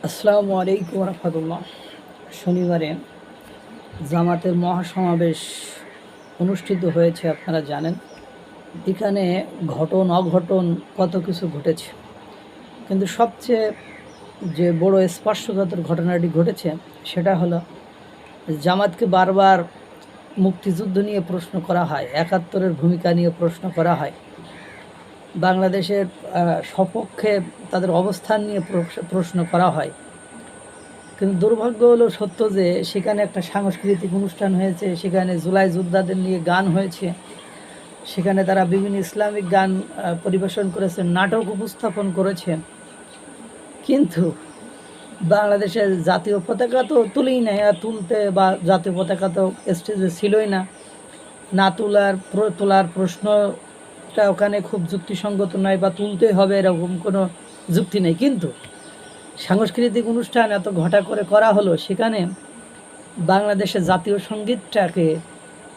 আসসালামু আলাইকুম রহমতুল্লাহ। শনিবারে জামাতের মহাসমাবেশ অনুষ্ঠিত হয়েছে, আপনারা জানেন। এখানে অঘটন কত কিছু ঘটেছে, কিন্তু সবচেয়ে যে বড় স্পর্শকাতর ঘটনাটি ঘটেছে সেটা হলো জামাতকে বারবার মুক্তিযুদ্ধ নিয়ে প্রশ্ন করা হয়, ৭১-এর ভূমিকা নিয়ে প্রশ্ন করা হয়, বাংলাদেশের সপক্ষে তাদের অবস্থান নিয়ে প্রশ্ন করা হয়। কিন্তু দুর্ভাগ্য হলো সত্য যে সেখানে একটা সাংস্কৃতিক অনুষ্ঠান হয়েছে, সেখানে জুলাই যোদ্ধাদের নিয়ে গান হয়েছে, সেখানে তারা বিভিন্ন ইসলামিক গান পরিবেশন করেছে, নাটক উপস্থাপন করেছে। কিন্তু বাংলাদেশের জাতীয় পতাকা তো তুলেই নাই, আর তুলতে বা জাতীয় পতাকা তো স্টেজে ছিলই না। না তোলার প্রশ্নটা ওখানে খুব যুক্তিসঙ্গত নয়, বা তুলতে হবে এরকম কোনো যুক্তি নেই। কিন্তু সাংস্কৃতিক অনুষ্ঠান এত ঘটা করে করা হলো, সেখানে বাংলাদেশের জাতীয় সঙ্গীতটাকে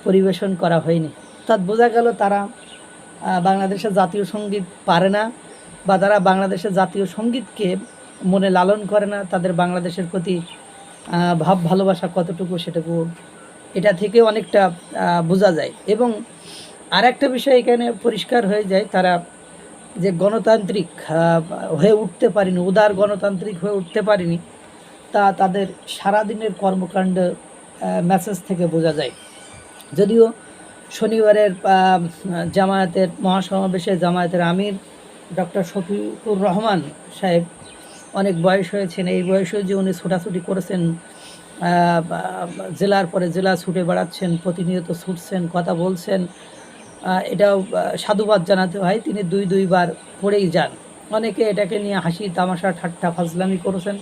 পরিবেশন করা হয়নি। অর্থাৎ বোঝা গেল তারা বাংলাদেশের জাতীয় সঙ্গীত পারে না, বা তারা বাংলাদেশের জাতীয় সঙ্গীতকে মনে লালন করে না। তাদের বাংলাদেশের প্রতি ভাব ভালোবাসা কতটুকু সেটুকু এটা থেকে অনেকটা বোঝা যায়। এবং আর একটা বিষয় এখানে পরিষ্কার হয়ে যায়, তারা যে গণতান্ত্রিক হয়ে উঠতে পারেনি, উদার গণতান্ত্রিক হয়ে উঠতে পারেনি, তা তাদের সারাদিনের কর্মকাণ্ড মেসেজ থেকে বোঝা যায়। যদিও শনিবারের জামায়াতের মহাসমাবেশে জামায়াতের আমির ডক্টর শফিকুর রহমান সাহেব অনেক বয়স হয়েছেন, এই বয়সেও যে উনি ছোটাছুটি করেছেন, জেলার পরে জেলা ছুটে বেড়াচ্ছেন, প্রতিনিয়ত ছুটছেন, কথা বলছেন, এটাও সাধুবাদ জানাতে হয়। তিনি দুইবার পড়েই যান। অনেকে এটাকে নিয়ে হাসি তামাশা ঠাট্টা ফাজলামি করেছেন,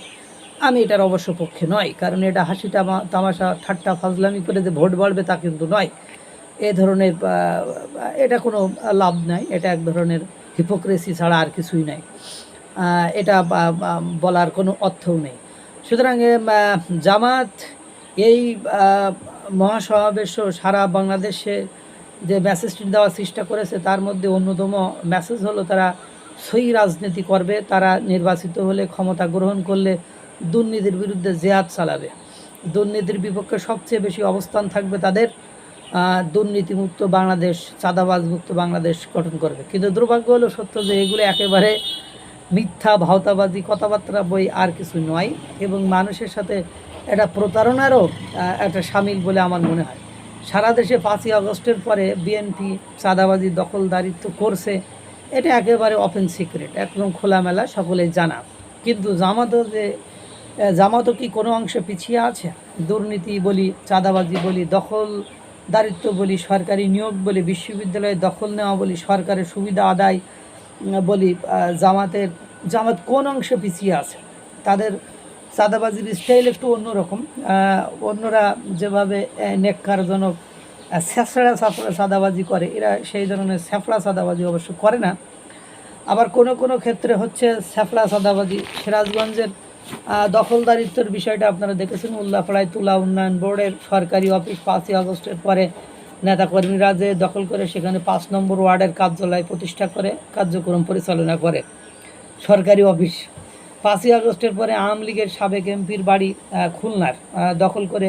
আমি এটার অবশ্য পক্ষে নয়, কারণ এটা হাসি তামাশা ঠাট্টা ফাজলামি করে যে ভোট বাড়বে তা কিন্তু নয়। এ ধরনের এটা কোনো লাভ নাই, এটা এক ধরনের হিপোক্রেসি ছাড়া আর কিছুই নাই। এটা বলার কোনো অর্থও নেই। সুতরাং জামাত এই মহাসমাবেশ সারা বাংলাদেশে যে মেসেজটি দেওয়ার চেষ্টা করেছে, তার মধ্যে অন্যতম মেসেজ হলো তারা সহি রাজনীতি করবে, তারা নির্বাচিত হলে, ক্ষমতা গ্রহণ করলে দুর্নীতির বিরুদ্ধে জেহাদ চালাবে, দুর্নীতির বিপক্ষে সবচেয়ে বেশি অবস্থান থাকবে তাদের, দুর্নীতিমুক্ত বাংলাদেশ, চাঁদাবাজমুক্ত বাংলাদেশ গঠন করবে। কিন্তু দুর্ভাগ্য হলো সত্য যে এগুলো একেবারে মিথ্যা ভাওতাবাজি কথাবার্তা, বই আর কিছু নয়, এবং মানুষের সাথে এটা প্রতারণারও একটা সামিল বলে আমার মনে হয়। সারা দেশে 5ই আগস্টের পরে বিএনপি চাঁদাবাজি দখলদারিত্ব করছে, এটা একেবারে ওপেন সিক্রেট, একদম খোলামেলা, সকলেই জানা। কিন্তু জামাতও কি কোনো অংশে পিছিয়ে আছে? দুর্নীতি বলি, চাঁদাবাজি বলি, দখলদারিত্ব বলি, সরকারি নিয়োগ বলি, বিশ্ববিদ্যালয়ে দখল নেওয়া বলি, সরকারের সুবিধা আদায় বলি, জামাত কোন অংশে পিছিয়ে আছে? তাদের চাঁদাবাজির স্টাইল একটু অন্যরকম। অন্যরা যেভাবে নেককারজনক স্যাফড়া চাঁদাবাজি করে, এরা সেই ধরনের স্যাফড়া চাঁদাবাজি অবশ্য করে না। আবার কোনো ক্ষেত্রে হচ্ছে স্যাফড়া চাঁদাবাজি। সিরাজগঞ্জের দখলদারিত্বের বিষয়টা আপনারা দেখেছেন, উল্লাপাড়ায় তুলা উন্নয়ন বোর্ডের সরকারি অফিস 5ই আগস্টের পরে নেতাকর্মীরা যে দখল করে, সেখানে 5 নম্বর ওয়ার্ডের কার্যালয় প্রতিষ্ঠা করে কার্যক্রম পরিচালনা করে সরকারি অফিস। 5ই আগস্টের পরে আওয়ামী লীগের সাবেক এমপির বাড়ি খুলনার দখল করে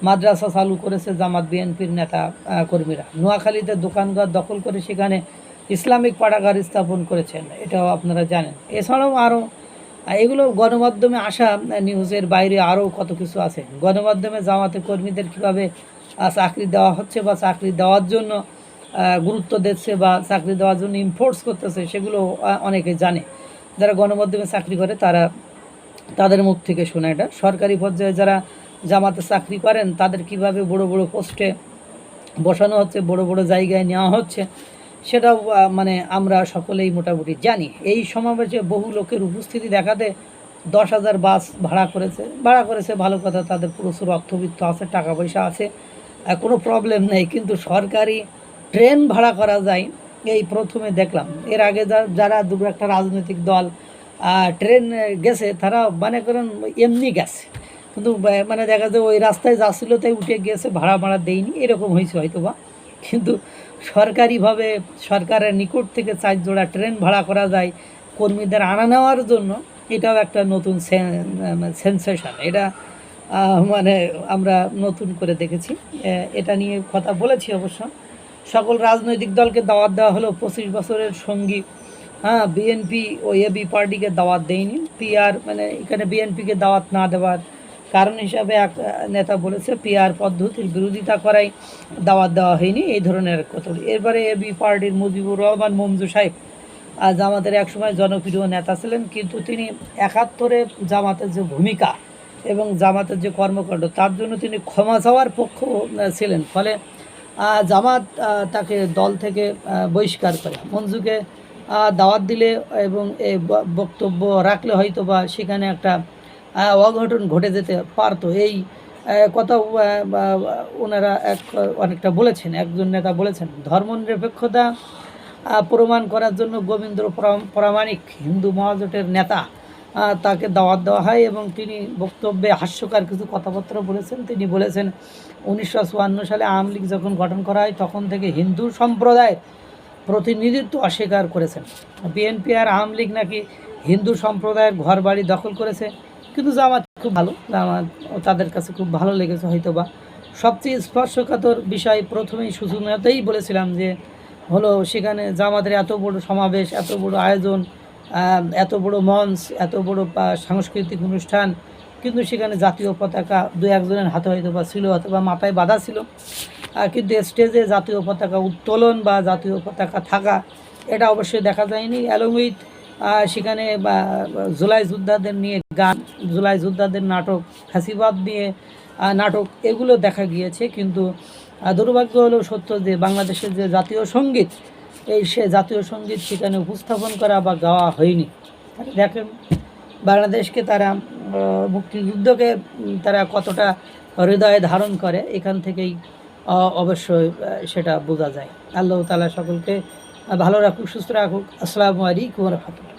মাদ্রাসা চালু করেছে জামাত বিএনপির নেতা কর্মীরা। নোয়াখালীতে দোকানঘর দখল করে সেখানে ইসলামিক পাঠাগার স্থাপন করেছেন, এটাও আপনারা জানেন। এছাড়াও আরও এগুলো গণমাধ্যমে আসা নিউজের বাইরে আরও কত কিছু আছে। গণমাধ্যমে জামাতের কর্মীদের কীভাবে চাকরি দেওয়া হচ্ছে, বা চাকরি দেওয়ার জন্য গুরুত্ব দিচ্ছে, বা চাকরি দেওয়ার জন্য ইনফোর্স করতেছে, সেগুলো অনেকে জানে। যারা গণমাধ্যমে চাকরি করে তাদের মুখ থেকে শোনা এটা। সরকারি পর্যায়ে যারা জামাতে চাকরি করেন তাদের কিভাবে বড় বড় পোস্টে বসানো হচ্ছে, বড় বড় জায়গায় নেওয়া হচ্ছে, সেটাও মানে আমরা সকলেই মোটামুটি জানি। এই সমাবেশে বহু লোকের উপস্থিতি দেখাতে 10,000 বাস ভাড়া করেছে, ভালো কথা, তাদের প্রচুর অর্থবিত্ত আছে, টাকা পয়সা আছে, কোনো প্রবলেম নেই। কিন্তু সরকারি ট্রেন ভাড়া করা যায় এই প্রথমে দেখলাম। এর আগে যারা দুটো একটা রাজনৈতিক দল ট্রেন গেছে, তারা মনে করেন এমনি গেছে, কিন্তু মানে দেখা যায় ওই রাস্তায় যাচ্ছিলো তাই উঠে গিয়েছে, ভাড়া দেয়নি, এরকম হয়েছে হয়তো বা। কিন্তু সরকারিভাবে সরকারের নিকট থেকে 4 জোড়া ট্রেন ভাড়া করা যায় কর্মীদের আনা নেওয়ার জন্য, এটাও একটা নতুন সেন্সেশন। এটা মানে আমরা নতুন করে দেখেছি। এটা নিয়ে কথা বলেছি অবশ্য। সকল রাজনৈতিক দলকে দাওয়াত দেওয়া হলো, 25 বছরের সঙ্গী হ্যাঁ বিএনপি ও এবি পার্টিকে দাওয়াত দেয়নি। পিআর মানে এখানে বিএনপিকে দাওয়াত না দেওয়ার কারণ হিসাবে এক নেতা বলেছে পিআর পদ্ধতির বিরোধিতা করাই দাওয়াত দেওয়া হয়নি, এই ধরনের কথা। এরপরে এবি পার্টির মুজিবুর রহমান মঞ্জু সাহেব জামাতের একসময় জনপ্রিয় নেতা ছিলেন, কিন্তু তিনি 71-এ জামাতের যে ভূমিকা এবং জামাতের যে কর্মকাণ্ড তার জন্য তিনি ক্ষমা চাওয়ার পক্ষ ছিলেন। ফলে জামাত তাকে দল থেকে বহিষ্কার করে। মঞ্জুকে দাওয়াত দিলে এবং এই বক্তব্য রাখলে হয়তো বা সেখানে একটা অঘটন ঘটে যেতে পারতো, এই কথা ওনারা অনেকটা বলেছেন। একজন নেতা বলেছেন, ধর্মনিরপেক্ষতা প্রমাণ করার জন্য গোবিন্দ প্রামাণিক হিন্দু মহাজোটের নেতা তাকে দাওয়াত দেওয়া হয় এবং তিনি বক্তব্যে হাস্যকর কিছু কথাবার্তা বলেছেন। তিনি বলেছেন 1954 সালে আওয়ামী লীগ যখন গঠন করা হয় তখন থেকে হিন্দু সম্প্রদায়ের প্রতিনিধিত্ব অস্বীকার করেছেন। বিএনপি আর আওয়ামী লীগ নাকি হিন্দু সম্প্রদায়ের ঘর বাড়ি দখল করেছে, কিন্তু জামাত খুব ভালো, জামাত তাদের কাছে খুব ভালো লেগেছে হয়তো বা। সবচেয়ে স্পর্শকাতর বিষয় প্রথমেই সূচনাতেই বলেছিলাম যে হলো সেখানে জামাতের এত বড় সমাবেশ, এত বড় আয়োজন, এত বড় মঞ্চ, এত বড় সাংস্কৃতিক অনুষ্ঠান, কিন্তু সেখানে জাতীয় পতাকা দু একজনের হাতে হয়তো বা ছিল অথবা মাথায় বাঁধা ছিল, কিন্তু স্টেজে জাতীয় পতাকা উত্তোলন বা জাতীয় পতাকা থাকা এটা অবশ্যই দেখা যায়নি। অ্যালং উইথ সেখানে জুলাই যোদ্ধাদের নিয়ে গান, জুলাই যোদ্ধাদের নাটক, ফ্যাসিবাদ নিয়ে নাটক, এগুলো দেখা গিয়েছে। কিন্তু দুর্ভাগ্য হলেও সত্য যে বাংলাদেশের যে জাতীয় সঙ্গীত, সে জাতীয় সঙ্গীত সেখানে উপস্থাপন করা বা গাওয়া হয়নি। দেখেন বাংলাদেশকে তারা মুক্তিযুদ্ধকে তারা কতটা হৃদয়ে ধারণ করে, এখান থেকেই অবশ্যই সেটা বোঝা যায়। আল্লাহ তাআলা সকলকে ভালো রাখুক, সুস্থ রাখুক। আসসালামু আলাইকুম ওয়া রাহমাতুল্লাহ।